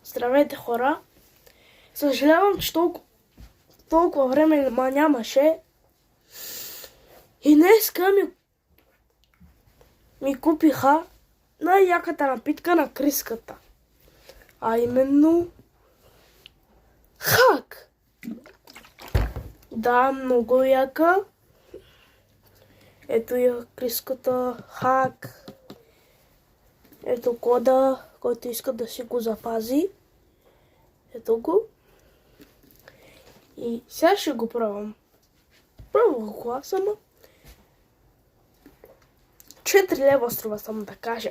Здравейте, хора! Съжалявам, че толкова време нямаше. И днеска ми купиха най-яката напитка на Криската. А именно хак. Да, много яка. Ето я Криската хак. Ето кода, който иска да си го запази. Ето го. И сега ще го пробвам. Пробвах го аз сама. 4 лева струва, само да кажа.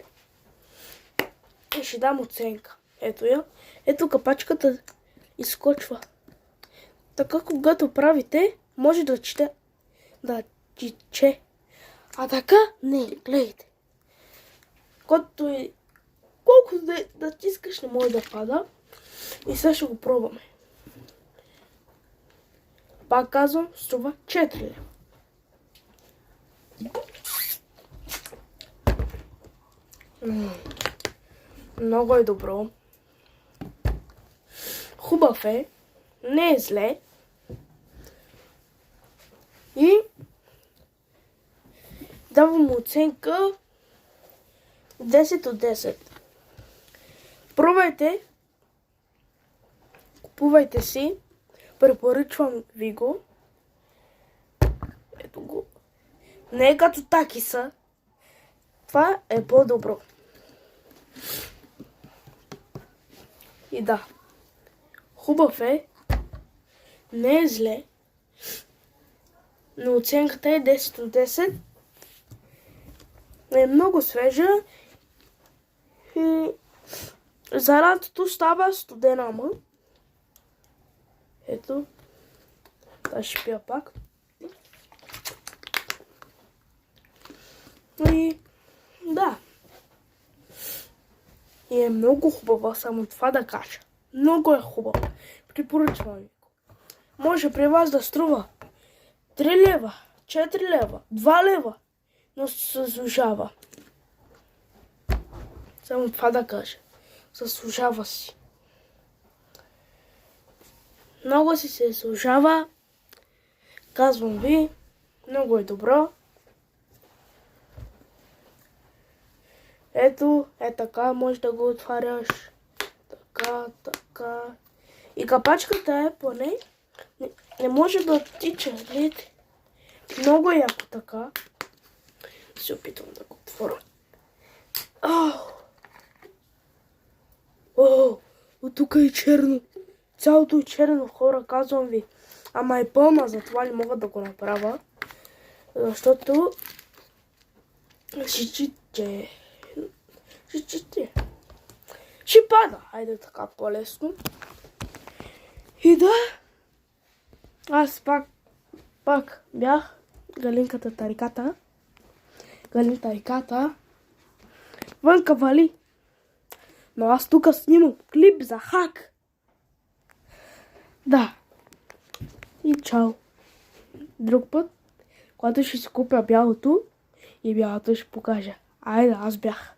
И ще дам оценка. Ето я. Ето капачката изкочва. Така когато правите, може да чете. Да чече. А така не, гледайте. Колко да тискаш, не може да пада. И сега ще го пробваме. Пак казвам, струва 4 лева. Много е добро. Хубав е. Не е зле. И давам оценка 10 от 10. Пробвайте. Купувайте си. Препоръчвам ви го. Ето го. Не е като такиса. Това е по-добро. И да. Хубав е. Не е зле. Но оценката е 10 от 10. Е много свежа. И за лятото става студена, ама. Ето. Да, ще пия пак. И да. И е много хубава, само това да кажа. Много е хубава. Препоръчвам ви го. Може при вас да струва 3 лева, 4 лева, 2 лева, но се заслужава. Само това да кажа. Заслужава си. Много си се заслужава. Казвам ви, много е добро. Ето, е така, може да го отваряш. Така, така. И капачката е поне. Не може да тича, видите. Много е яко така. Се опитвам да го отворя. От тук е черно. Цялото е черно, хора, казвам ви. Ама е пълна, затова не мога да го направя. Защото ще пада. Хайде така по-лесно. И да. Аз пак бях Галинката тариката. Вънка вали. Но аз тук снимам клип за хак. Да. И чао. Друг път, когато ще си купя бялото и бялото ще покажа. Айде, аз бях.